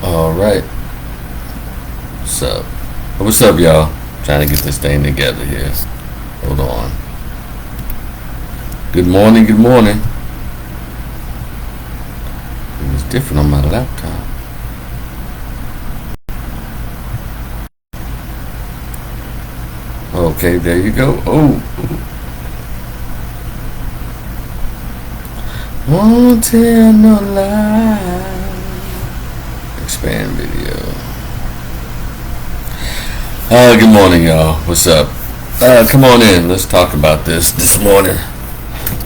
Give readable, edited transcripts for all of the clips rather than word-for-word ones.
All right. What's up? What's up, y'all? Trying to get this thing together here. Hold on. Good morning. Good morning. It's different on my laptop. Okay, there you go. Oh. Won't tell no lie. Expand video. Good morning, y'all. What's up? Come on in. Let's talk about this morning.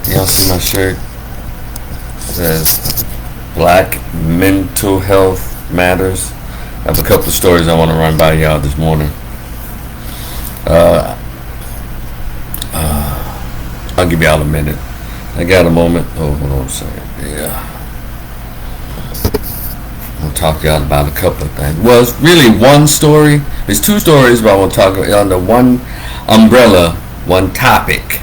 Y'all see my shirt? It says Black Mental Health Matters. I have a couple of stories I want to run by y'all this morning. I'll give y'all a minute. I got a moment. Oh, hold on a second. Yeah. I'll talk to y'all about a couple of things. Well, it's really one story. There's two stories, but I want to talk under one umbrella, one topic.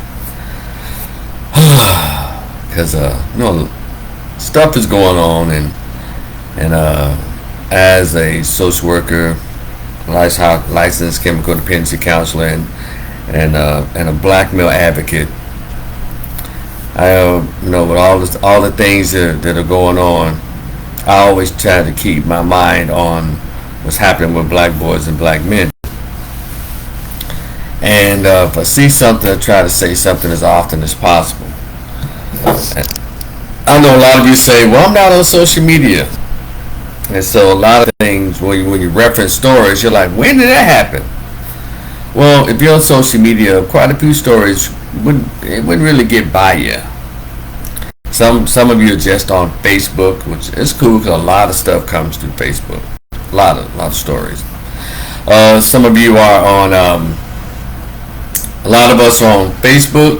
Because, stuff is going on, and as a social worker, licensed chemical dependency counselor, and a black male advocate, with all the things that are going on, I always try to keep my mind on what's happening with black boys and black men. And if I see something, I try to say something as often as possible. I know a lot of you say, well, I'm not on social media. And so a lot of things, when you reference stories, you're like, when did that happen? Well, if you're on social media, quite a few stories wouldn't really get by you. Some of you are just on Facebook, which is cool because a lot of stuff comes through Facebook. A lot of stories. Some of you are on. A lot of us are on Facebook,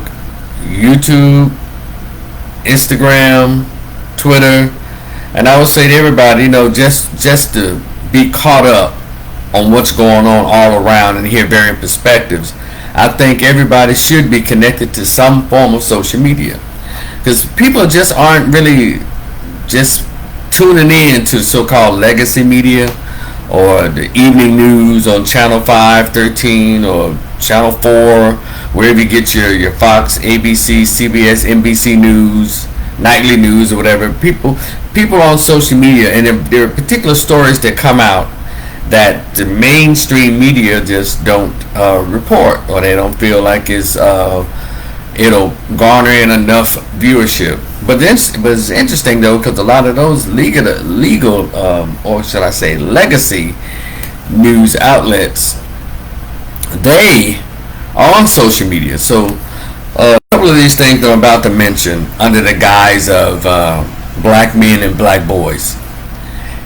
YouTube, Instagram, Twitter, and I would say to everybody, just to be caught up on what's going on all around and hear varying perspectives, I think everybody should be connected to some form of social media, because people just aren't really just tuning in to so-called legacy media or the evening news on Channel 5, 13, or Channel 4, wherever you get your Fox, ABC, CBS, NBC News, nightly news, or whatever. People on social media, and there are particular stories that come out that the mainstream media just don't report, or they don't feel like it'll garner in enough viewership. But it's interesting though, because a lot of those legal, or should I say, legacy news outlets, they are on social media. So a couple of these things I'm about to mention under the guise of black men and black boys.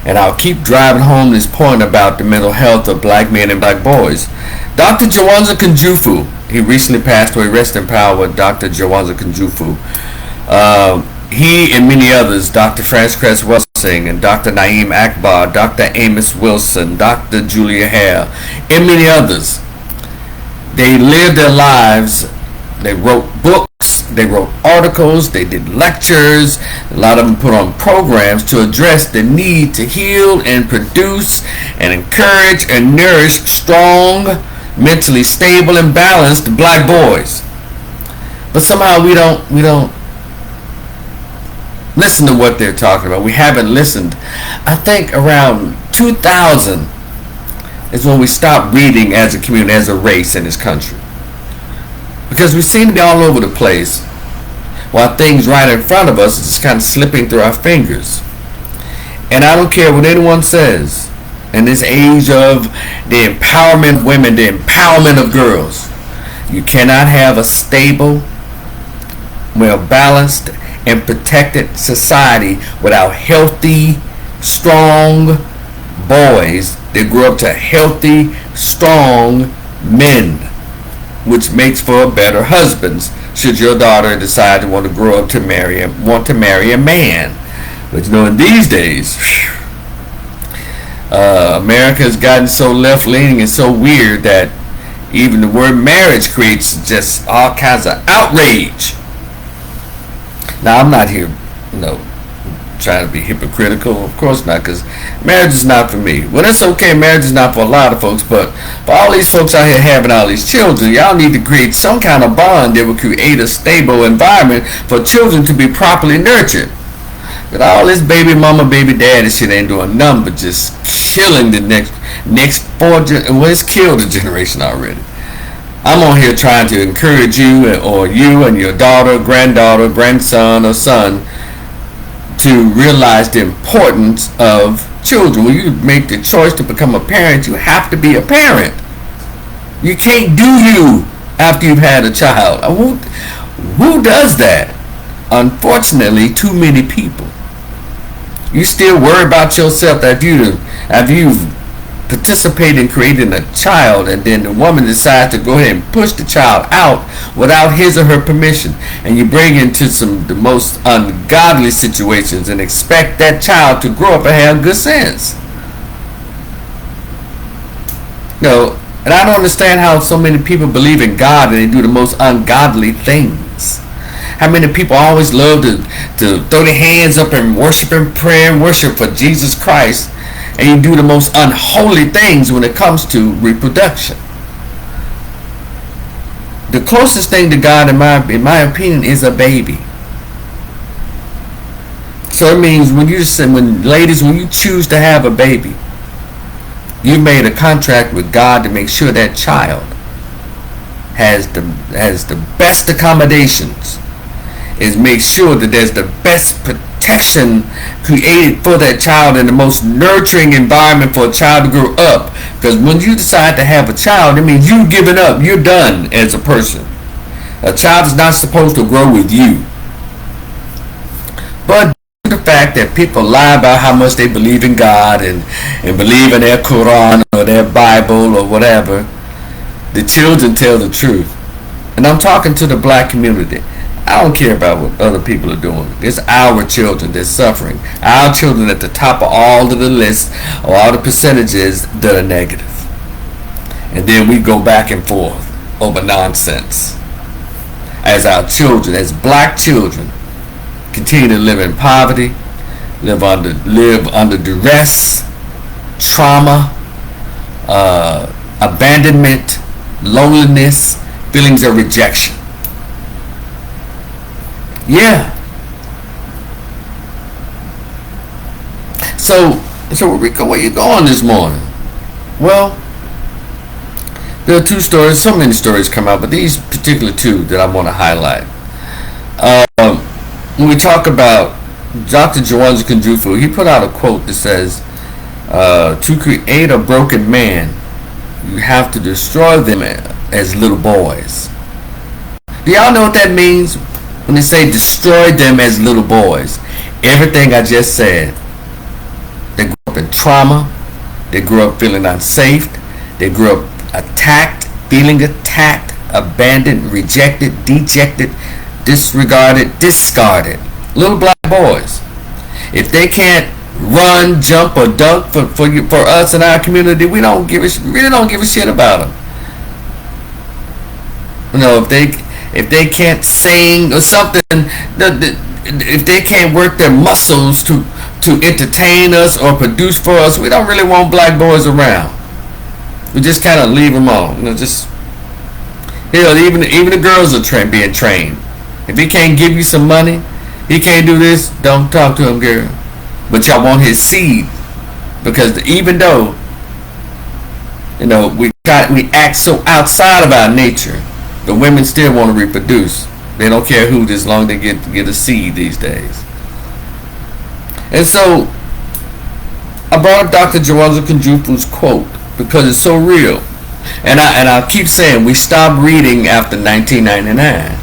And I'll keep driving home this point about the mental health of black men and black boys. Dr. Jawanza Kunjufu, he recently passed away. Rest in power, Dr. Jawanza Kunjufu. He and many others, Dr. Frances Welsing and Dr. Naeem Akbar, Dr. Amos Wilson, Dr. Julia Hare, and many others, they lived their lives. They wrote books, they wrote articles, they did lectures. A lot of them put on programs to address the need to heal and produce and encourage and nourish strong, mentally stable and balanced black boys. But somehow we don't listen to what they're talking about. We haven't listened. I think around 2000 is when we stopped reading as a community, as a race in this country. Because we seem to be all over the place, while things right in front of us is just kind of slipping through our fingers. And I don't care what anyone says, in this age of the empowerment of women, the empowerment of girls, you cannot have a stable, well-balanced, and protected society without healthy, strong boys that grow up to healthy, strong men, which makes for better husbands should your daughter decide to want to grow up to marry a man. But in these days, America has gotten so left-leaning and so weird that even the word marriage creates just all kinds of outrage. Now, I'm not here, Trying to be hypocritical? Of course not, because marriage is not for me. Well, that's okay. Marriage is not for a lot of folks, but for all these folks out here having all these children, y'all need to create some kind of bond that will create a stable environment for children to be properly nurtured. But all this baby mama, baby daddy shit ain't doing nothing but just killing the next well, it's killed a generation already. I'm on here trying to encourage you, or you and your daughter, granddaughter, grandson, or son, to realize the importance of children. When you make the choice to become a parent, you have to be a parent. You can't do you after you've had a child. Who does that? Unfortunately, too many people. You still worry about yourself after you've participated in creating a child, and then the woman decides to go ahead and push the child out without his or her permission, and you bring into the most ungodly situations and expect that child to grow up and have good sense. And I don't understand how so many people believe in God and they do the most ungodly things. How many people always love to throw their hands up and worship and pray and worship for Jesus Christ, and you do the most unholy things when it comes to reproduction. The closest thing to God, in my opinion, is a baby. So it means when you choose to have a baby, you made a contract with God to make sure that child has the best accommodations. Is make sure that there's the best protection created for that child and the most nurturing environment for a child to grow up. Because when you decide to have a child, it means you've given up. You're done as a person. A child is not supposed to grow with you. But the fact that people lie about how much they believe in God and believe in their Quran or their Bible or whatever, the children tell the truth. And I'm talking to the black community. I don't care about what other people are doing. It's our children that's suffering. Our children at the top of all of the lists, or all the percentages that are negative. And then we go back and forth over nonsense. As our children, as black children, continue to live in poverty, live under duress, trauma, abandonment, loneliness, feelings of rejection. Yeah. So Rico, where you going this morning? Well, there are two stories. So many stories come out, but these particular two that I want to highlight. When we talk about Dr. Jawanza Kunjufu, he put out a quote that says, to create a broken man, you have to destroy them as little boys. Do y'all know what that means? When they say destroy them as little boys, everything I just said. They grew up in trauma. They grew up feeling unsafe. They grew up attacked, feeling attacked, abandoned, rejected, dejected, disregarded, discarded. Little black boys. If they can't run, jump, or dunk for us in our community, we really don't give a shit about them. If they can't sing or something, if they can't work their muscles to entertain us or produce for us, we don't really want black boys around. We just kind of leave them on. Even the girls are being trained. If he can't give you some money, he can't do this, don't talk to him, girl. But y'all want his seed, because even though we act so outside of our nature, the women still want to reproduce. They don't care who, as long as they get a seed these days. And so I brought up Dr. Jawanza Kunjufu's quote because it's so real. And I'll keep saying, we stopped reading after 1999.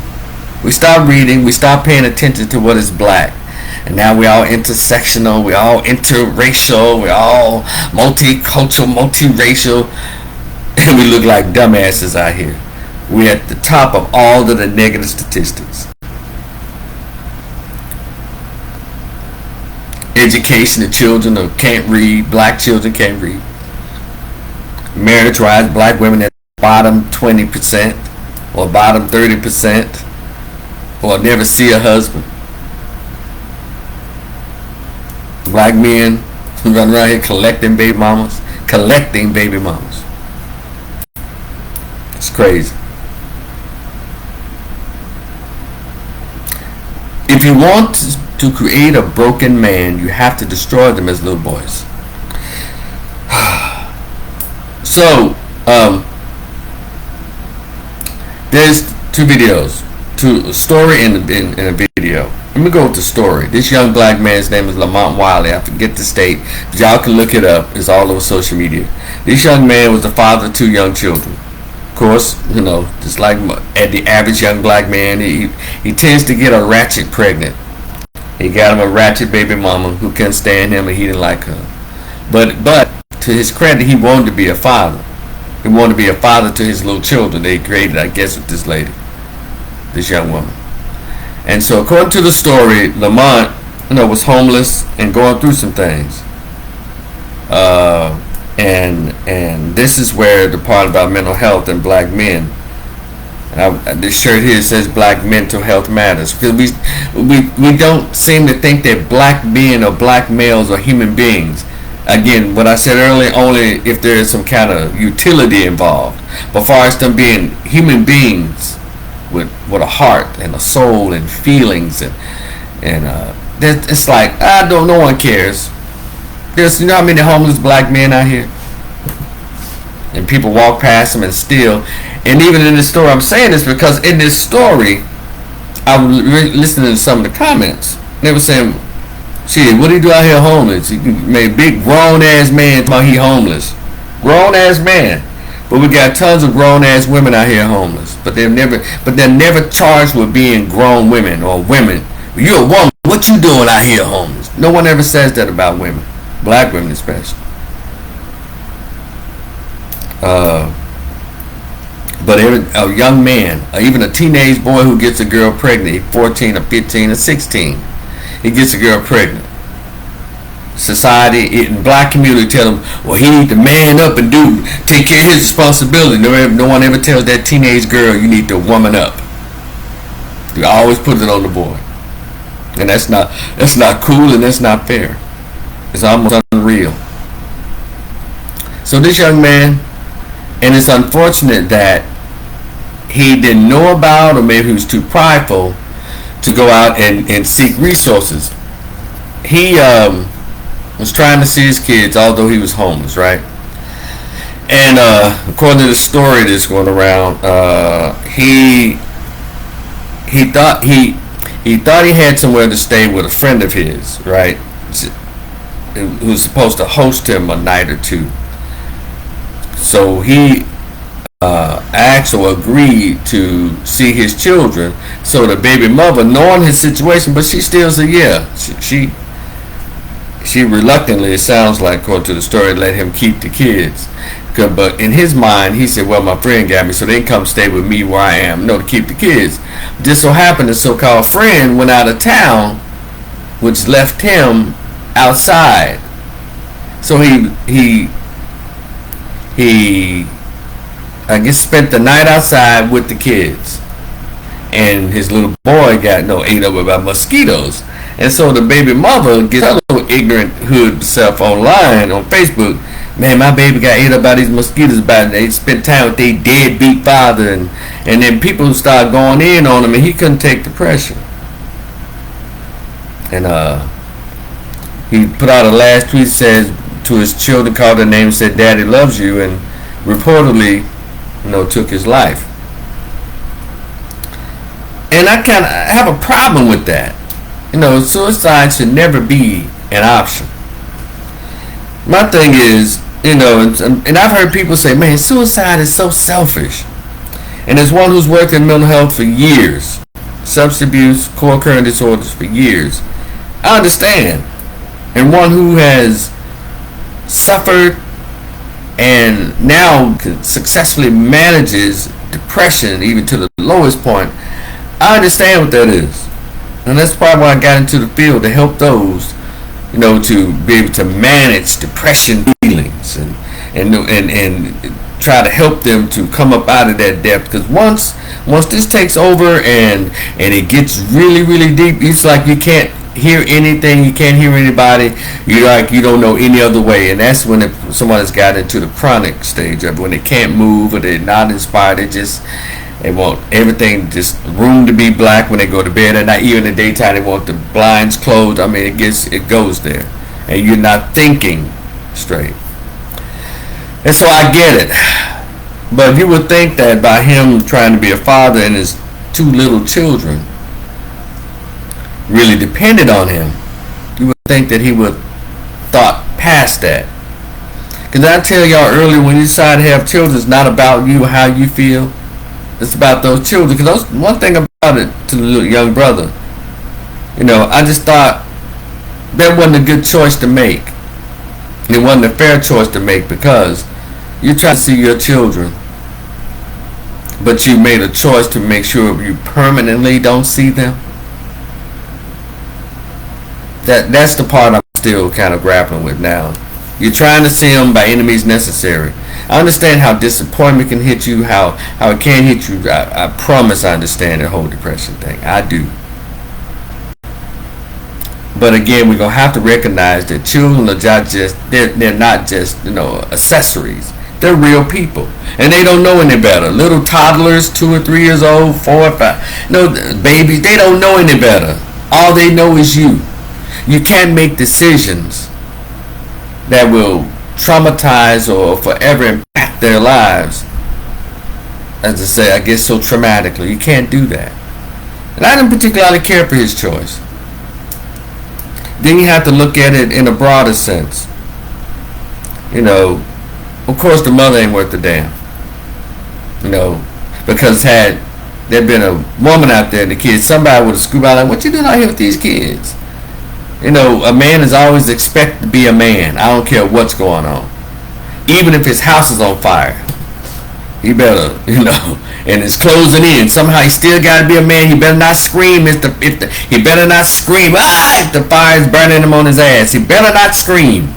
We stopped reading, we stopped paying attention to what is black. And now we're all intersectional, we're all interracial, we're all multicultural, multiracial, and we look like dumbasses out here. We're at the top of all of the negative statistics. Education, the children can't read, black children can't read. Marriage wise, black women at the bottom 20% or bottom 30%, or never see a husband. Black men run around here collecting baby mamas. Collecting baby mamas. It's crazy. If you want to create a broken man, you have to destroy them as little boys. So, there's two videos, a story and a video. Let me go with the story. This young black man's name is Lamont Wiley. I forget the state, but y'all can look it up. It's all over social media. This young man was the father of two young children. Of course, just like the average young black man, he tends to get a ratchet pregnant. He got him a ratchet baby mama who couldn't stand him and he didn't like her. But to his credit, he wanted to be a father. He wanted to be a father to his little children they created, I guess, with this lady, this young woman. And so, according to the story, Lamont, was homeless and going through some things. And this is where the part about mental health and black men. This shirt here says Black Mental Health Matters, because we don't seem to think that black men or black males are human beings. Again, what I said earlier, only if there is some kind of utility involved. But far as them being human beings with a heart and a soul and feelings and it's like no one cares. There's how many homeless black men out here, and people walk past them and steal. And even in this story, I'm saying this because in this story, I was listening to some of the comments. They were saying, "Shit, what do you do out here homeless? He made a big grown ass man while he homeless, grown ass man." But we got tons of grown ass women out here homeless. But they're never charged with being grown women or women. You're a woman. What you doing out here homeless? No one ever says that about women, black women especially. But a young man, or even a teenage boy who gets a girl pregnant, 14 or 15 or 16, he gets a girl pregnant. Society in black community tell him, well, he need to man up and take care of his responsibility. No one ever tells that teenage girl you need to woman up. You always put it on the boy, and that's not cool and that's not fair. It's almost unreal. So this young man, and it's unfortunate that he didn't know about, or maybe he was too prideful to go out and seek resources. He was trying to see his kids, although he was homeless, right? And according to the story that's going around, he thought he had somewhere to stay with a friend of his, right? Who was supposed to host him a night or two. So he asked or agreed to see his children. So the baby mother, knowing his situation, but she still said, yeah, she reluctantly, it sounds like, according to the story, let him keep the kids. But in his mind, he said, well, my friend got me, so they can come stay with me where I am, to keep the kids. Just so happened the so-called friend went out of town, which left him outside. So he I guess spent the night outside with the kids, and his little boy got ate up by mosquitoes. And so the baby mother gets her little ignorant hood self online on Facebook. Man, my baby got ate up by these mosquitoes. They spent time with their deadbeat father, and then people start going in on him, and he couldn't take the pressure. And he put out a last tweet, says to his children, called their name, said, "Daddy loves you," and reportedly, took his life. And I kind of have a problem with that. Suicide should never be an option. My thing is, and I've heard people say, man, suicide is so selfish. And as one who's worked in mental health for years, substance abuse, co-occurring disorders for years, I understand. And one who has suffered and now successfully manages depression even to the lowest point, I understand what that is. And that's probably why I got into the field, to help those, to be able to manage depression feelings and try to help them to come up out of that depth. Because once this takes over and it gets really, really deep, it's like you can't hear anything, you can't hear anybody, you don't know any other way. And that's when someone has got into the chronic stage of it, when they can't move or they're not inspired. They want everything, just room to be black when they go to bed at night. Even in the daytime, they want the blinds closed. I mean, it goes there, and you're not thinking straight. And so I get it, but you would think that by him trying to be a father and his two little children really depended on him, you would think that he would thought past that. Because I tell y'all earlier, when you decide to have children, it's not about you, how you feel. It's about those children. Because one thing about it, to the little young brother, I just thought that wasn't a good choice to make. It wasn't a fair choice to make, because you're trying to see your children, but you made a choice to make sure you permanently don't see them. That's the part I'm still kind of grappling with now. You're trying to see them by any means necessary. I understand how disappointment can hit you, how it can hit you. I promise I understand the whole depression thing. I do. But again, we're going to have to recognize that children are they're not just, accessories. They're real people. And they don't know any better. Little toddlers, 2 or 3 years old, 4 or 5. No, babies, they don't know any better. All they know is you. You can't make decisions that will traumatize or forever impact their lives. As I say, I guess so traumatically. You can't do that. And I didn't particularly care for his choice. Then you have to look at it in a broader sense. Of course the mother ain't worth a damn. Because had there been a woman out there and the kids, somebody would have scooped out like, what you doing out here with these kids? A man is always expected to be a man. I don't care what's going on. Even if his house is on fire, he better, and it's closing in. Somehow he still got to be a man. He better not scream he better not scream, if the fire is burning him on his ass. He better not scream.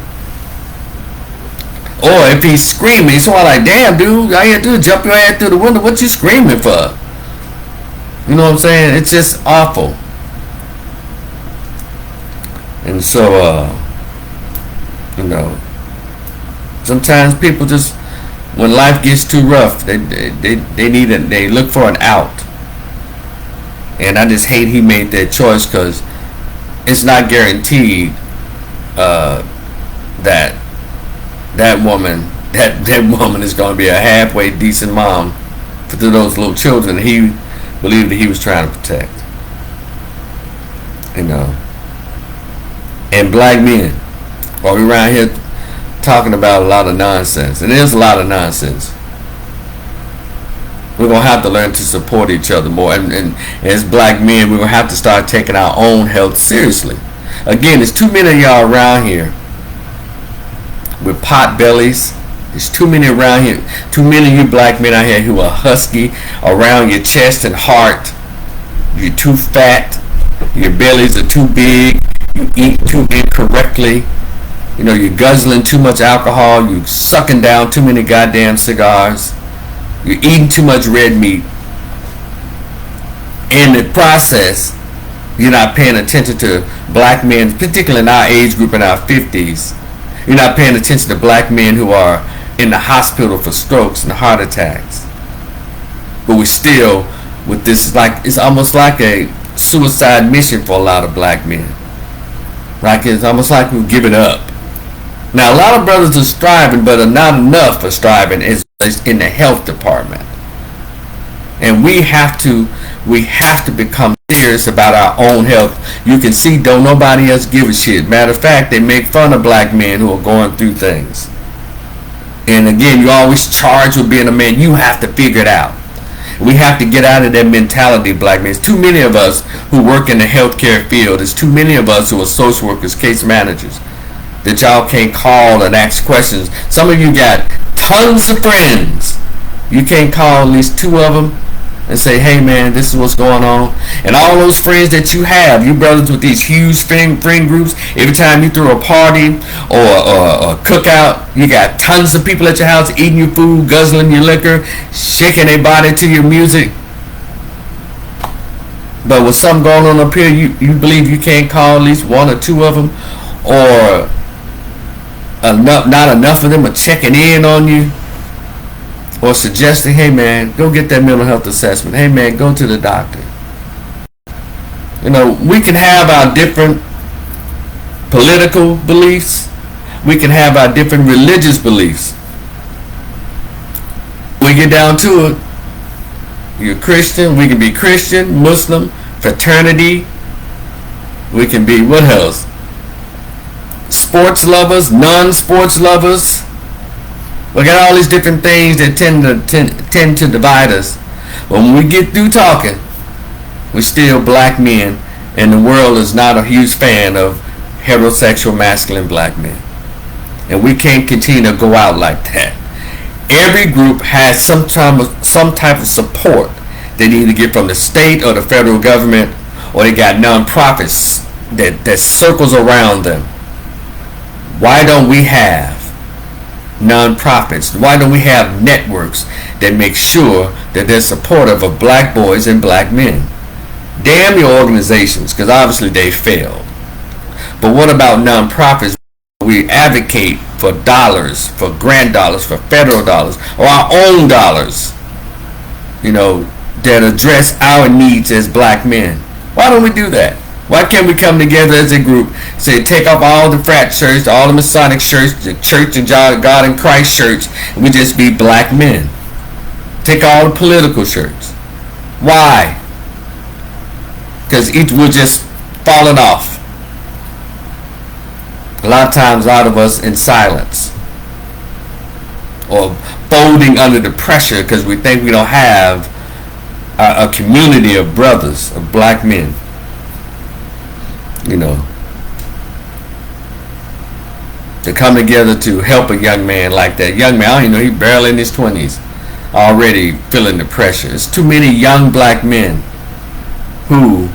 Or if he's screaming, someone like, damn, dude, all you have to do is jump your ass through the window. What you screaming for? You know what I'm saying? It's just awful. And so, sometimes people just, when life gets too rough, they look for an out. And I just hate he made that choice, because it's not guaranteed that woman is going to be a halfway decent mom to those little children he believed that he was trying to protect. And black men, while we're around here talking about a lot of nonsense, and there's a lot of nonsense, we're going to have to learn to support each other more. And as black men, we're going to have to start taking our own health seriously. Again, there's too many of y'all around here with pot bellies. There's too many around here. Too many of you black men out here who are husky around your chest and heart. You're too fat. Your bellies are too big. You eat too incorrectly. You're guzzling too much alcohol. You're sucking down too many goddamn cigars. You're eating too much red meat. In the process, you're not paying attention to black men, particularly in our age group in our 50s. You're not paying attention to black men who are in the hospital for strokes and heart attacks. But we're still with this, it's almost like a suicide mission for a lot of black men. It's almost like we've given up. Now, a lot of brothers are striving, but are not enough for striving is in the health department. And we have to become serious about our own health. You can see, don't nobody else give a shit. Matter of fact, they make fun of black men who are going through things. And again, you're always charged with being a man. You have to figure it out. We have to get out of that mentality, black men. There's too many of us who work in the healthcare field. There's too many of us who are social workers, case managers, that y'all can't call and ask questions. Some of you got tons of friends. You can't call at least 2 of them and say, hey man, this is what's going on. And all those friends that you have, you brothers with these huge friend groups, every time you throw a party or a cookout, you got tons of people at your house eating your food, guzzling your liquor, shaking their body to your music. But with something going on up here, you believe you can't call at least one or two of them, or not enough of them are checking in on you, or suggesting, hey man, go get that mental health assessment. Hey man, go to the doctor. You know, we can have our different political beliefs. We can have our different religious beliefs. We get down to it. You're Christian. We can be Christian, Muslim, fraternity. We can be, what else? Sports lovers, non-sports lovers. We got all these different things that tend to divide us. But when we get through talking, we're still black men, and the world is not a huge fan of heterosexual masculine black men. And we can't continue to go out like that. Every group has some type of support they need to get from the state or the federal government, or they got nonprofits that circles around them. Why don't we have nonprofits? Why don't we have networks that make sure that they're supportive of black boys and black men? Damn your organizations, because obviously they failed. But what about nonprofits? We advocate for dollars, for grant dollars, for federal dollars, or our own dollars, you know, that address our needs as black men. Why don't we do that? Why can't we come together as a group, say take off all the frat shirts, all the Masonic shirts, the Church of God and Christ shirts, and we just be black men? Take all the political shirts. Why? Because we're just falling off. A lot of times, a lot of us in silence, or folding under the pressure because we think we don't have a community of brothers, of black men. You know, to come together to help a young man like that. Young man, I don't even know, he's barely in his 20s, already feeling the pressure. It's too many young black men who,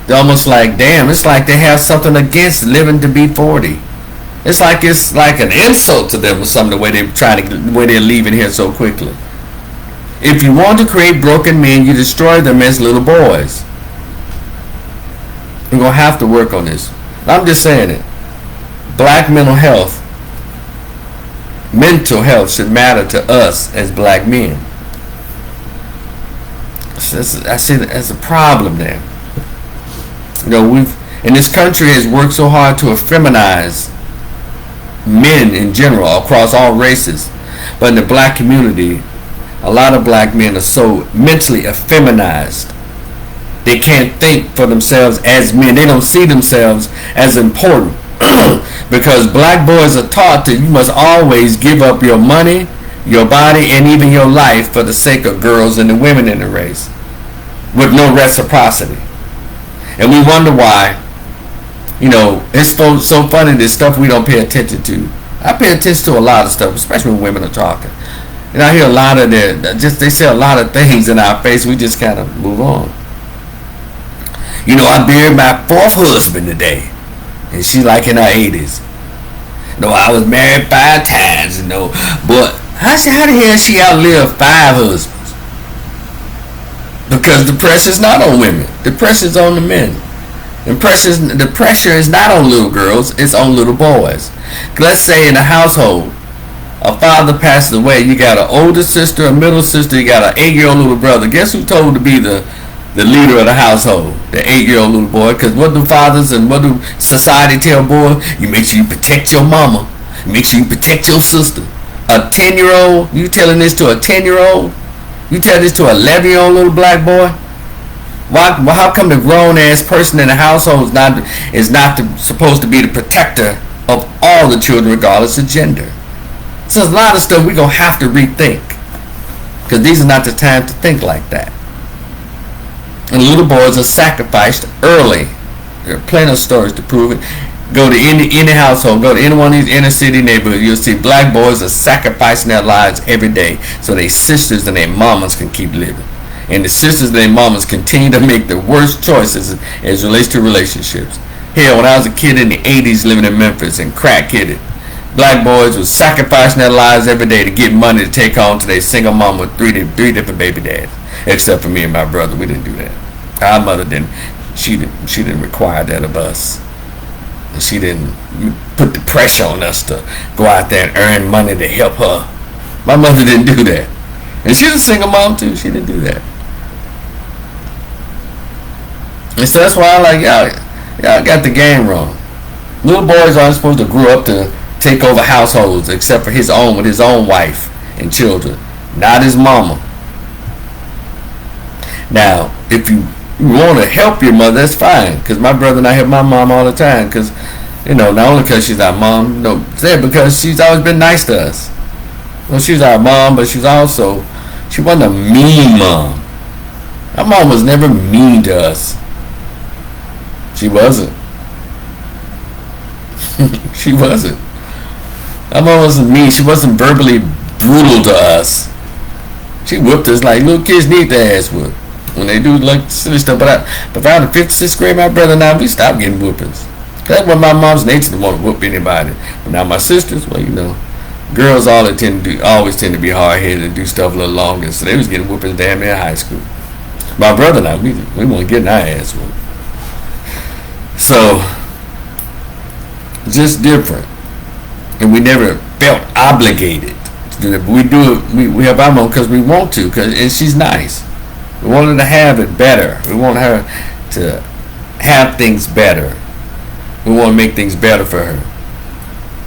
they're almost like, damn, it's like they have something against living to be 40. It's like an insult to them or something, the way they're leaving here so quickly. If you want to create broken men, you destroy them as little boys. We're going to have to work on this. I'm just saying it. Black mental health should matter to us as black men. So I see that as a problem there. You know, this country has worked so hard to effeminize men in general across all races, but in the black community, a lot of black men are so mentally effeminized. They can't think for themselves as men. They don't see themselves as important because black boys are taught that you must always give up your money, your body, and even your life for the sake of girls and the women in the race, with no reciprocity. And we wonder why. You know, it's so funny, this stuff we don't pay attention to. I pay attention to a lot of stuff, especially when women are talking. And I hear a lot of they say a lot of things in our face, we just kind of move on. You know, I buried my 4th husband today, and she like in her 80s. No, I was married 5 times, you know, but how the hell she outlived 5 husbands? Because the pressure's not on women, the pressure's on the men. The pressure is not on little girls, it's on little boys. Let's say in a household, a father passes away, you got an older sister, a middle sister, you got an 8-year-old little brother. Guess who's told to be the leader of the household? The 8-year-old little boy. Because what do fathers and what do society tell boys? You make sure you protect your mama. Make sure you protect your sister. A 10-year-old, you telling this to a 10-year-old? You tell this to an 11-year-old little black boy? How come the grown-ass person in the household is not supposed to be the protector of all the children regardless of gender? So there's a lot of stuff we're going to have to rethink, because these are not the time to think like that. And little boys are sacrificed early. There are plenty of stories to prove it. Go to any household, go to any one of these inner city neighborhoods, you'll see black boys are sacrificing their lives every day so their sisters and their mamas can keep living. And the sisters and their mamas continue to make the worst choices as relates to relationships. Hell, when I was a kid in the 80s living in Memphis and crack-headed, black boys were sacrificing their lives every day to get money to take home to their single mom with three different baby dads. Except for me and my brother, we didn't do that. Our mother didn't. She didn't require that of us. And she didn't put the pressure on us to go out there and earn money to help her. My mother didn't do that. And she's a single mom too. She didn't do that. And so that's why I like y'all got the game wrong. Little boys aren't supposed to grow up to take over households except for his own, with his own wife and children, not his mama. Now, if you want to help your mother, that's fine. Because my brother and I help my mom all the time. Because, not only because she's our mom, because she's always been nice to us. Well, she's our mom, but she wasn't a mean mom. Our mom was never mean to us. She wasn't. She wasn't. Our mom wasn't mean. She wasn't verbally brutal to us. She whipped us like little kids need their ass whipped when they do like silly stuff. But around the 5th, 6th grade, my brother and I, we stopped getting whoopings. That was my mom's nature to want to whoop anybody. But now my sisters, girls always tend to be hard headed and do stuff a little longer. So they was getting whoopings damn near high school. My brother and I, we weren't getting our ass whooped. So just different, and we never felt obligated to do that. But we do it. We help our mom because we want to, and she's nice. We want her to have it better. We want her to have things better. We want to make things better for her.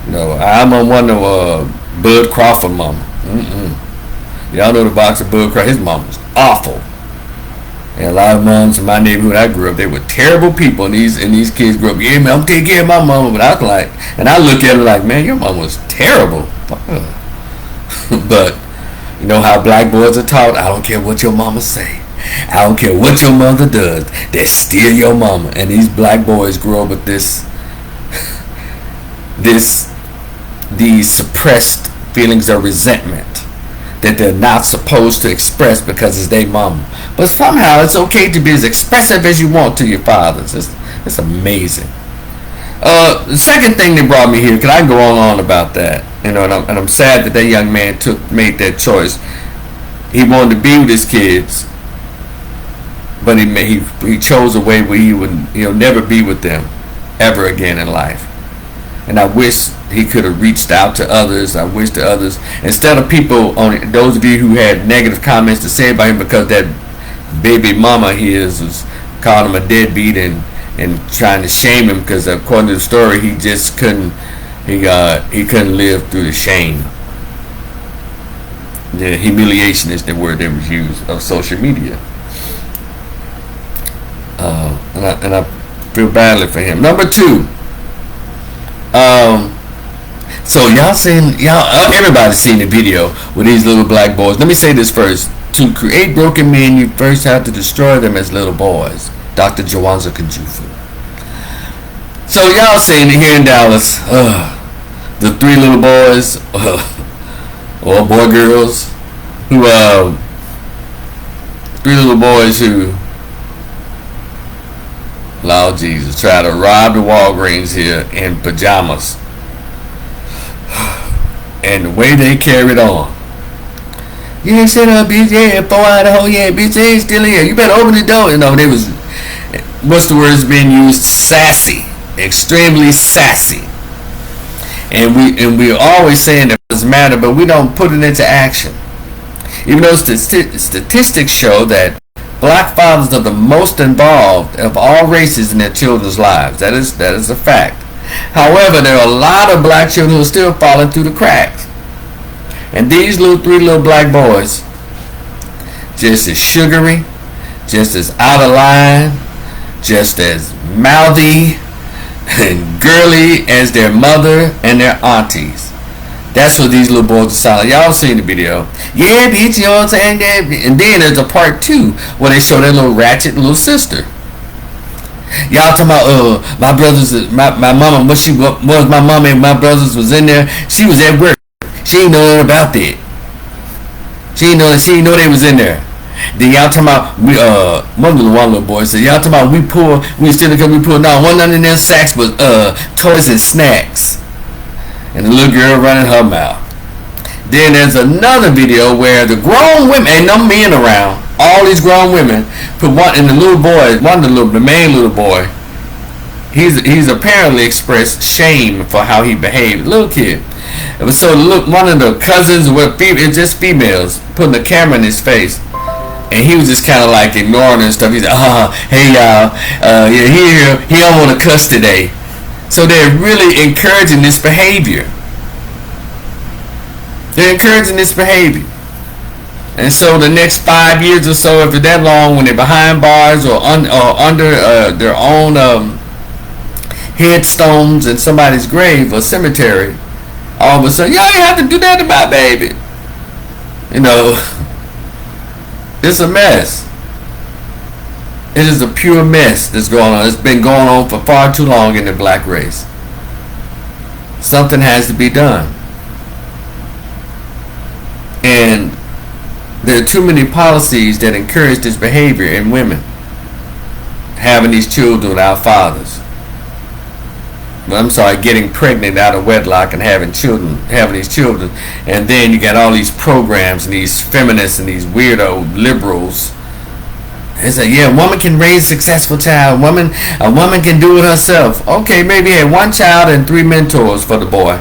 I'm on one of Bud Crawford mama. Y'all know the boxer Bud Crawford. His mom was awful. And a lot of moms in my neighborhood I grew up, they were terrible people, and these kids grew up, yeah, man, I'm taking care of my mama. But I was like, and I look at her like, man, your mom was terrible. But you know how black boys are taught? I don't care what your mama say. I don't care what your mother does. That's still your mama. And these black boys grow up with these suppressed feelings of resentment that they're not supposed to express because it's their mama. But somehow it's okay to be as expressive as you want to your fathers. It's amazing. The second thing that brought me here, because I can go on and on about that, and I'm sad that young man made that choice. He wanted to be with his kids, but he chose a way where he would never be with them ever again in life. And I wish he could have reached out to others. I wish to others, instead of people, those of you who had negative comments to say about him because that baby mama was called him a deadbeat and trying to shame him because according to the story he just couldn't live through the shame. The humiliation is the word that was used of social media. And I feel badly for him. Number 2. So everybody's seen the video with these little black boys. Let me say this first. To create broken men, you first have to destroy them as little boys. Dr. Jawanza Kajufu. So y'all seen it here in Dallas. The 3 little boys, or boy girls, who 3 little boys who, Lord Jesus, try to rob the Walgreens here in pajamas. And the way they carried on. Yeah, shut up, bitch. Yeah, 4 Idaho. Yeah, bitch, they ain't still here. You better open the door. They was, what's the words being used? Sassy. Extremely sassy. And we're always saying that it doesn't matter, but we don't put it into action. Even though statistics show that black fathers are the most involved of all races in their children's lives. That is a fact. However, there are a lot of black children who are still falling through the cracks. And these 3 little black boys, just as sugary, just as out of line, just as mouthy and girly as their mother and their aunties. That's what these little boys are sounding. Y'all seen the video. Yeah, bitch, you know what I'm saying? And then there's a part 2 where they show their little ratchet little sister. Y'all talking about my brothers, my mama, what my mama and my brothers was in there. She was at work. She ain't know nothing about that. She ain't know they was in there. Then y'all talking about one little boy said, y'all talking about we still because we pull. No, one under their sacks was toys and snacks. And the little girl running her mouth. Then there's another video where the grown women, ain't no men around, All these grown women put one, and the little boy, the main little boy, he's apparently expressed shame for how he behaved. Little kid. So look, one of the cousins were just females putting the camera in his face, and he was just kind of like ignoring and stuff. He's like, hey y'all, he don't want to cuss today. So they're really encouraging this behavior. They're encouraging this behavior. And so the next 5 years or so, if it's that long, when they're behind bars or under their own headstones in somebody's grave or cemetery, all of a sudden, y'all have to do that to my baby. You know, it's a mess. It is a pure mess that's going on. It's been going on for far too long in the black race. Something has to be done. And there are too many policies that encourage this behavior in women. Having these children without fathers. Getting pregnant out of wedlock and having these children. And then you got all these programs and these feminists and these weirdo liberals. It's like, yeah, a woman can raise a successful child. A woman can do it herself. Okay, maybe you had one child and 3 mentors for the boy.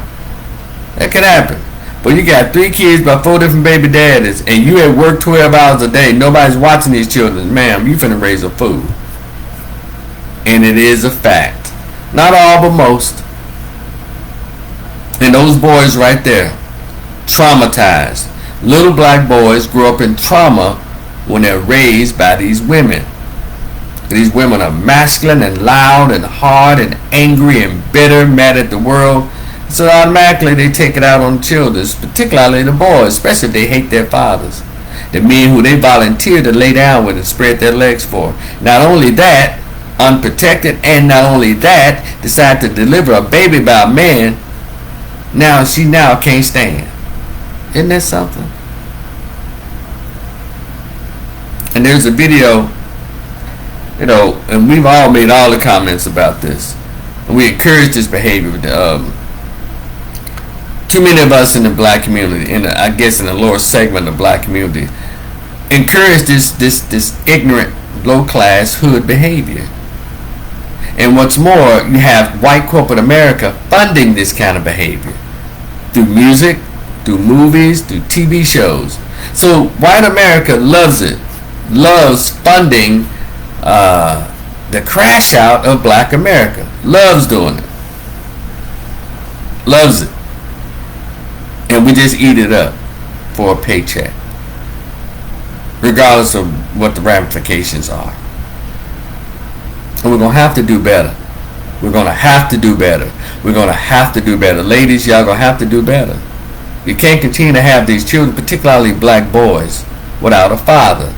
That could happen. But you got 3 kids by 4 different baby daddies, and you at work 12 hours a day. Nobody's watching these children. Ma'am, you finna raise a fool. And it is a fact. Not all, but most. And those boys right there, traumatized. Little black boys grew up in trauma when they're raised by these women. These women are masculine and loud and hard and angry and bitter, mad at the world. So automatically they take it out on children, particularly the boys, especially if they hate their fathers. The men who they volunteer to lay down with and spread their legs for. Not only that, unprotected, and not only that, decide to deliver a baby by a man. She can't stand. Isn't that something? And there's a video, and we've all made all the comments about this. And we encourage this behavior. Too many of us in the black community, in the lower segment of the black community, encourage this ignorant, low-class hood behavior. And what's more, you have white corporate America funding this kind of behavior through music, through movies, through TV shows. So white America loves it. Loves funding the crash out of black America. Loves doing it. Loves it. And we just eat it up for a paycheck, regardless of what the ramifications are. And we're going to have to do better. We're going to have to do better. We're going to have to do better. Ladies, y'all going to have to do better. You can't continue to have these children, particularly black boys, without a father.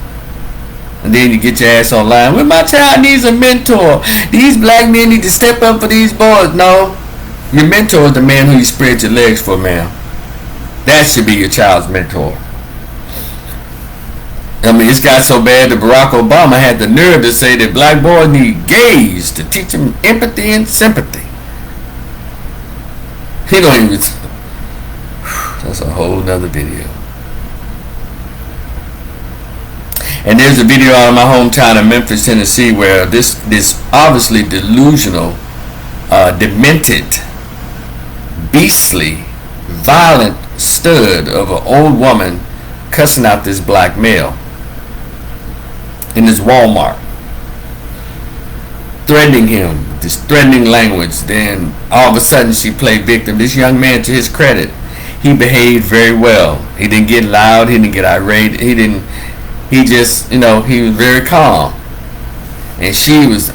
And then you get your ass online. Well, my child needs a mentor. These black men need to step up for these boys. No. Your mentor is the man who you spread your legs for, ma'am. That should be your child's mentor. It's got so bad that Barack Obama had the nerve to say that black boys need gays to teach them empathy and sympathy. He don't even... That's a whole nother video. And there's a video out of my hometown of Memphis, Tennessee, where this obviously delusional, demented, beastly, violent stud of an old woman cussing out this black male in this Walmart, threatening him, this threatening language. Then all of a sudden she played victim. This young man, to his credit, he behaved very well. He didn't get loud. He didn't get irate. He just, he was very calm. And she was,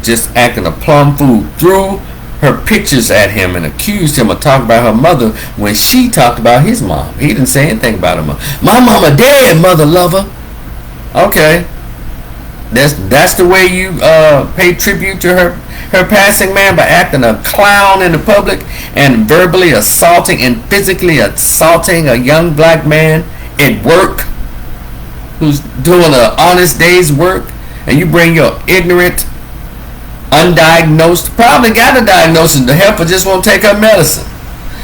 just acting a plum fool. Threw her pictures at him and accused him of talking about her mother when she talked about his mom. He didn't say anything about her mom. My mama dead, mother lover. Okay. That's the way you pay tribute to her passing, man, by acting a clown in the public and verbally assaulting and physically assaulting a young black man at work who's doing an honest day's work, and you bring your ignorant, undiagnosed, probably got a diagnosis, the helper just won't take her medicine.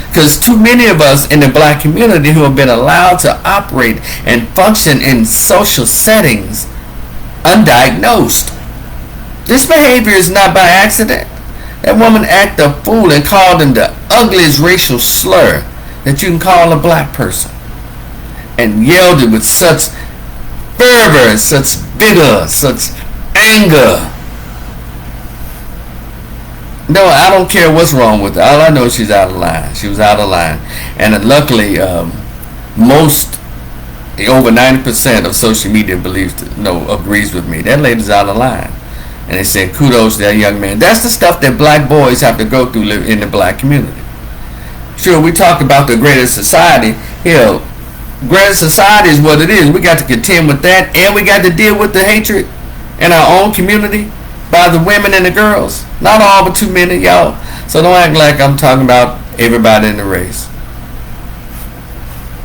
Because too many of us in the black community who have been allowed to operate and function in social settings undiagnosed. This behavior is not by accident. That woman acted a fool and called him the ugliest racial slur that you can call a black person, and yelled it with such fervor, such vigor, such anger. No, I don't care what's wrong with her. All I know is she's out of line. She was out of line. And luckily, most, over 90% of social media agrees with me. That lady's out of line. And they said kudos to that young man. That's the stuff that black boys have to go through in the black community. Sure, we talk about the greatest society. Hell, greatest society is what it is. We got to contend with that, and we got to deal with the hatred in our own community by the women and the girls. Not all, but too many, y'all. So don't act like I'm talking about everybody in the race.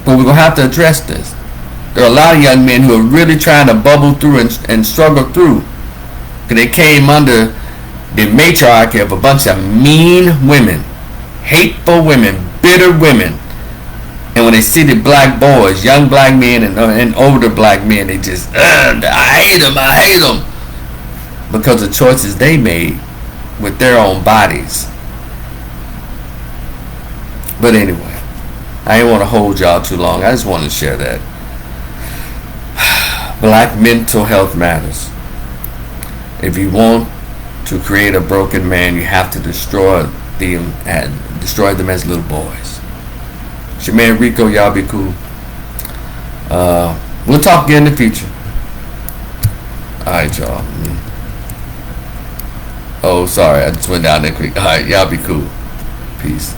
But we're going to have to address this. There are a lot of young men who are really trying to bubble through and struggle through. Because they came under the matriarchy of a bunch of mean women, hateful women, bitter women. And when they see the black boys, young black men and older black men, they just, I hate them. Because of choices they made with their own bodies. But anyway, I didn't want to hold y'all too long. I just wanted to share that. Black mental health matters. If you want to create a broken man, you have to destroy them as little boys. It's your man Rico. Y'all be cool. We'll talk again in the future. Alright, y'all. Oh, sorry, I just went down there quick. Alright, y'all be cool. Peace.